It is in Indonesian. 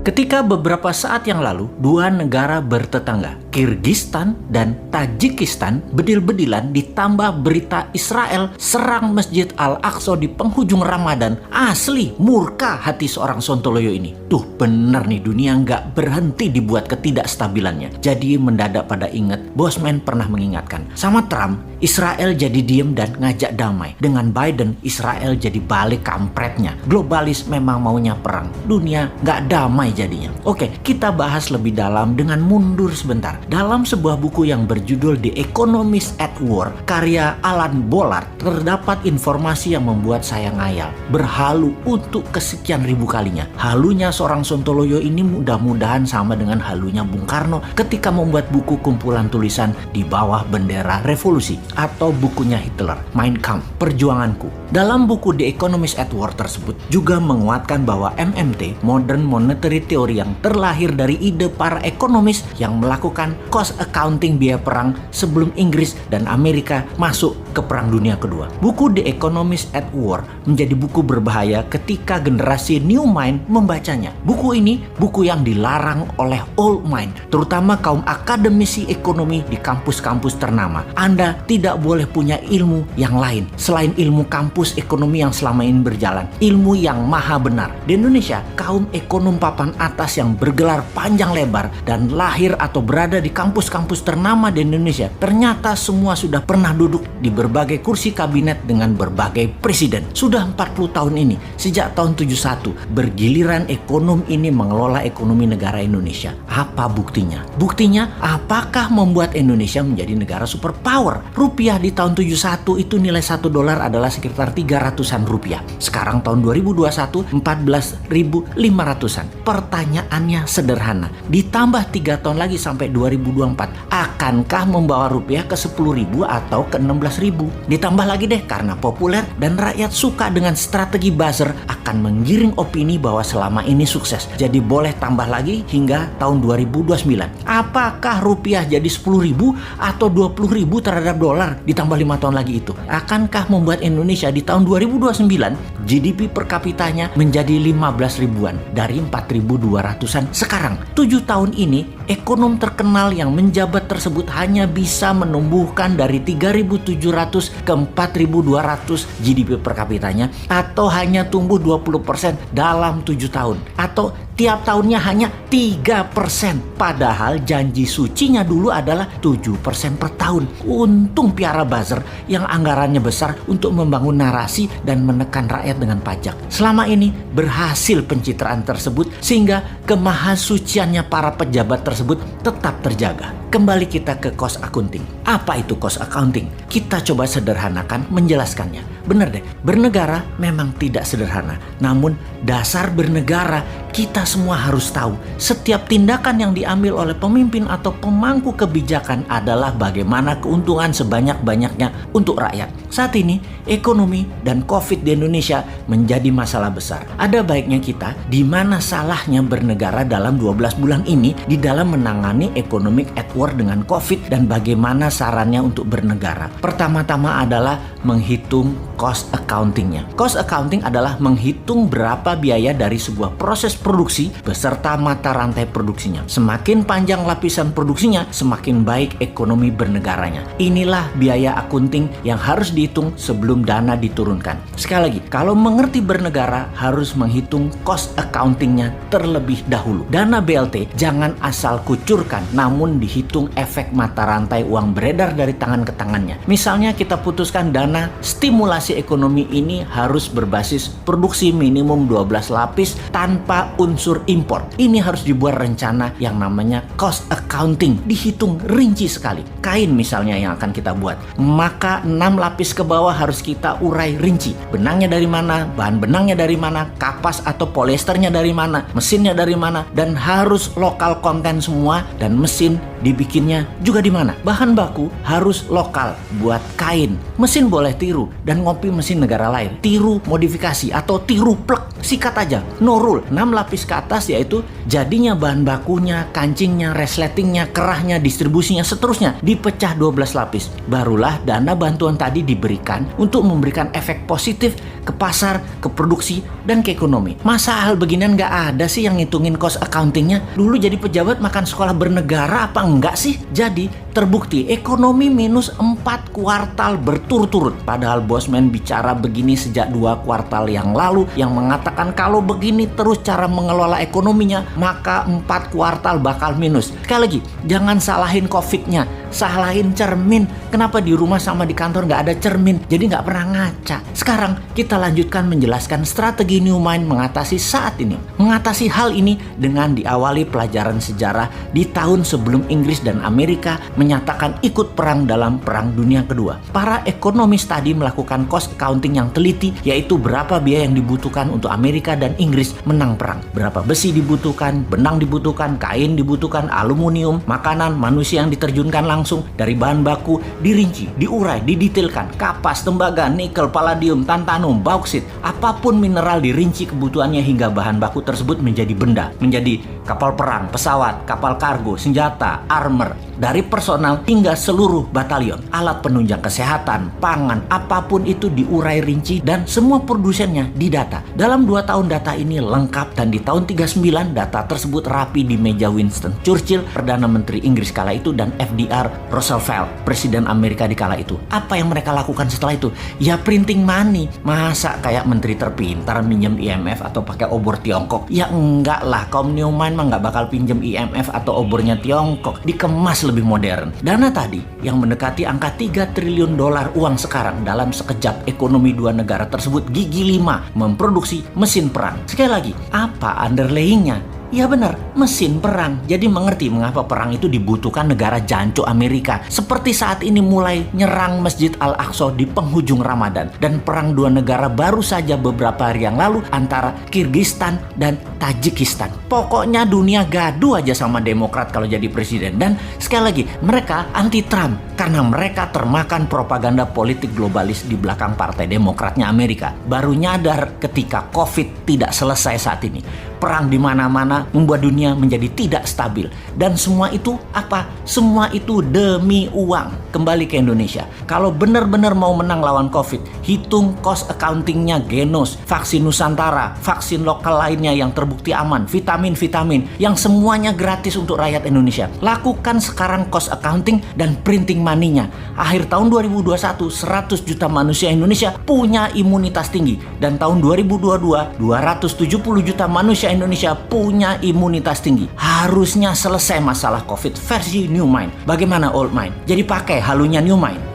Ketika beberapa saat yang lalu, dua negara bertetangga, Kirgistan dan Tajikistan, bedil-bedilan ditambah berita Israel serang Masjid Al-Aqsa di penghujung Ramadan, asli murka hati seorang Sontoloyo ini. Tuh bener nih, dunia nggak berhenti dibuat ketidakstabilannya. Jadi mendadak pada inget, Bosman pernah mengingatkan, sama Trump, Israel jadi diem dan ngajak damai. Dengan Biden, Israel jadi balik kampretnya. Globalis memang maunya perang, dunia nggak damai jadinya. Oke, kita bahas lebih dalam dengan mundur sebentar. Dalam sebuah buku yang berjudul The Economist at War, karya Alan Bollard, terdapat informasi yang membuat saya ngayal. Berhalu untuk kesekian ribu kalinya. Halunya seorang Sontoloyo ini mudah-mudahan sama dengan halunya Bung Karno ketika membuat buku kumpulan tulisan di bawah bendera revolusi, atau bukunya Hitler, Mein Kampf, Perjuanganku. Dalam buku The Economist at War tersebut juga menguatkan bahwa MMT, Modern Monetary Theory, yang terlahir dari ide para ekonomis yang melakukan cost accounting biaya perang sebelum Inggris dan Amerika masuk ke Perang Dunia Kedua. Buku The Economist at War menjadi buku berbahaya ketika generasi new mind membacanya. Buku ini buku yang dilarang oleh old mind, terutama kaum akademisi ekonomi di kampus-kampus ternama. Anda tidak boleh punya ilmu yang lain selain ilmu kampus ekonomi yang selama ini berjalan, ilmu yang maha benar. Di Indonesia, kaum ekonom papan atas yang bergelar panjang lebar dan lahir atau berada di kampus-kampus ternama di Indonesia ternyata semua sudah pernah duduk di berbagai kursi kabinet dengan berbagai presiden. Sudah 40 tahun ini, sejak tahun 71, bergiliran ekonom ini mengelola ekonomi negara Indonesia. Apa buktinya? Buktinya, apakah membuat Indonesia menjadi negara superpower? Rupiah di tahun 71 itu nilai $1 adalah sekitar 300-an rupiah. Sekarang tahun 2021, 14.500-an. Pertanyaannya sederhana. Ditambah 3 tahun lagi sampai 2024, akankah membawa rupiah ke 10.000 atau ke 16.000? Ditambah lagi deh, karena populer dan rakyat suka dengan strategi buzzer, akan menggiring opini bahwa selama ini sukses. Jadi boleh tambah lagi hingga tahun 2029. Apakah rupiah jadi 10.000 atau 20.000 terhadap dolar ditambah 5 tahun lagi itu? Akankah membuat Indonesia di tahun 2029 GDP per kapitanya menjadi 15 ribuan dari 4.200-an sekarang? 7 tahun ini, ekonom terkenal yang menjabat tersebut hanya bisa menumbuhkan dari 3.700 ke 4.200 GDP per kapitanya, atau hanya tumbuh 20% dalam 7 tahun, atau tiap tahunnya hanya 3%. Padahal janji sucinya dulu adalah 7% per tahun. Untung piara buzzer yang anggarannya besar untuk membangun narasi dan menekan rakyat dengan pajak. Selama ini berhasil pencitraan tersebut sehingga kemahasuciannya para pejabat tersebut tetap terjaga. Kembali kita ke cost accounting. Apa itu cost accounting? Kita coba sederhanakan menjelaskannya. Bener deh, bernegara memang tidak sederhana. Namun dasar bernegara kita semua harus tahu. Setiap tindakan yang diambil oleh pemimpin atau pemangku kebijakan adalah bagaimana keuntungan sebanyak-banyaknya untuk rakyat. Saat ini ekonomi dan COVID di Indonesia menjadi masalah besar. Ada baiknya kita di mana salahnya bernegara dalam 12 bulan ini di dalam menangani economic at war dengan COVID, dan bagaimana sarannya untuk bernegara. Pertama-tama adalah menghitung cost accountingnya. Cost accounting adalah menghitung berapa biaya dari sebuah proses produksi beserta mata rantai produksinya. Semakin panjang lapisan produksinya, semakin baik ekonomi bernegaranya. Inilah biaya akunting yang harus dihitung sebelum dana diturunkan. Sekali lagi, kalau mengerti bernegara harus menghitung cost accountingnya terlebih dahulu. Dana BLT jangan asal kucurkan, namun dihitung efek mata rantai uang beredar dari tangan ke tangannya. Misalnya kita putuskan dana stimulasi ekonomi ini harus berbasis produksi minimum 12 lapis tanpa unsur impor. Ini harus dibuat rencana yang namanya cost accounting, dihitung rinci sekali. Kain misalnya yang akan kita buat, maka 6 lapis ke bawah harus kita urai rinci. Benangnya dari mana, bahan benangnya dari mana, kapas atau polyesternya dari mana, mesinnya dari mana, dan harus lokal konten semua, dan mesin dibikinnya juga di mana. Bahan baku harus lokal buat kain. Mesin boleh tiru dan ngopi mesin negara lain. Tiru modifikasi atau tiru plek, sikat aja, no rule. 6 lapis ke atas yaitu jadinya bahan bakunya, kancingnya, resletingnya, kerahnya, distribusinya, seterusnya dipecah 12 lapis. Barulah dana bantuan tadi diberikan untuk memberikan efek positif ke pasar, ke produksi, dan ke ekonomi. Masa hal beginian nggak ada sih yang ngitungin cost accountingnya? Dulu jadi pejabat makan sekolah bernegara apa enggak sih? Jadi terbukti ekonomi minus 4 kuartal berturut-turut. Padahal Bosman bicara begini sejak 2 kuartal yang lalu, yang mengatakan kalau begini terus cara mengelola ekonominya, maka 4 kuartal bakal minus. Sekali lagi, jangan salahin COVID-nya, salahin cermin. Kenapa di rumah sama di kantor nggak ada cermin? Jadi nggak pernah ngaca. Sekarang kita lanjutkan menjelaskan strategi New Mind mengatasi saat ini. Mengatasi hal ini dengan diawali pelajaran sejarah di tahun sebelum Inggris dan Amerika menyatakan ikut perang dalam Perang Dunia Kedua. Para ekonomis tadi melakukan cost accounting yang teliti, yaitu berapa biaya yang dibutuhkan untuk Amerika dan Inggris menang perang. Berapa besi dibutuhkan, benang dibutuhkan, kain dibutuhkan, aluminium, makanan, manusia yang diterjunkan langsung dari bahan baku, dirinci, diurai, didetailkan, kapas, tembaga, nikel, palladium, tantalum, bauksit, apapun mineral dirinci kebutuhannya hingga bahan baku tersebut menjadi benda, menjadi kapal perang, pesawat, kapal kargo, senjata, armor, dari personal hingga seluruh batalion, alat penunjang kesehatan, pangan, apapun itu diurai rinci dan semua produsennya didata. Dalam 2 tahun data ini lengkap dan di tahun 39 data tersebut rapi di meja Winston Churchill, Perdana Menteri Inggris kala itu, dan FDR Roosevelt, Presiden Amerika di kala itu. Apa yang mereka lakukan setelah itu? Ya printing money. Masa kayak menteri terpintar minjem IMF atau pakai obor Tiongkok? Ya enggak lah, kaum New Mind mah nggak bakal pinjem IMF atau obornya Tiongkok. Dikemas lebih modern. Dana tadi yang mendekati angka 3 triliun dolar uang sekarang dalam sekejap ekonomi 2 negara tersebut gigi 5 memproduksi mesin perang. Sekali lagi, apa underlayingnya? Ya benar, mesin perang. Jadi mengerti mengapa perang itu dibutuhkan negara jancuk Amerika. Seperti saat ini mulai nyerang Masjid Al-Aqsa di penghujung Ramadan. Dan perang 2 negara baru saja beberapa hari yang lalu antara Kirgistan dan Tajikistan. Pokoknya dunia gaduh aja sama Demokrat kalau jadi presiden. Dan sekali lagi, mereka anti-Trump karena mereka termakan propaganda politik globalis di belakang Partai Demokratnya Amerika. Baru nyadar ketika COVID tidak selesai saat ini. Perang di mana-mana membuat dunia menjadi tidak stabil. Dan semua itu apa? Semua itu demi uang. Kembali ke Indonesia. Kalau benar-benar mau menang lawan COVID, hitung cost accountingnya Genos, vaksin Nusantara, vaksin lokal lainnya yang terbukti aman, vitamin-vitamin, yang semuanya gratis untuk rakyat Indonesia. Lakukan sekarang cost accounting dan printing money-nya. Akhir tahun 2021, 100 juta manusia Indonesia punya imunitas tinggi. Dan tahun 2022, 270 juta manusia Indonesia punya imunitas tinggi. Harusnya selesai masalah COVID versi New Mind. Bagaimana Old Mind? Jadi pakai halunya New Mind.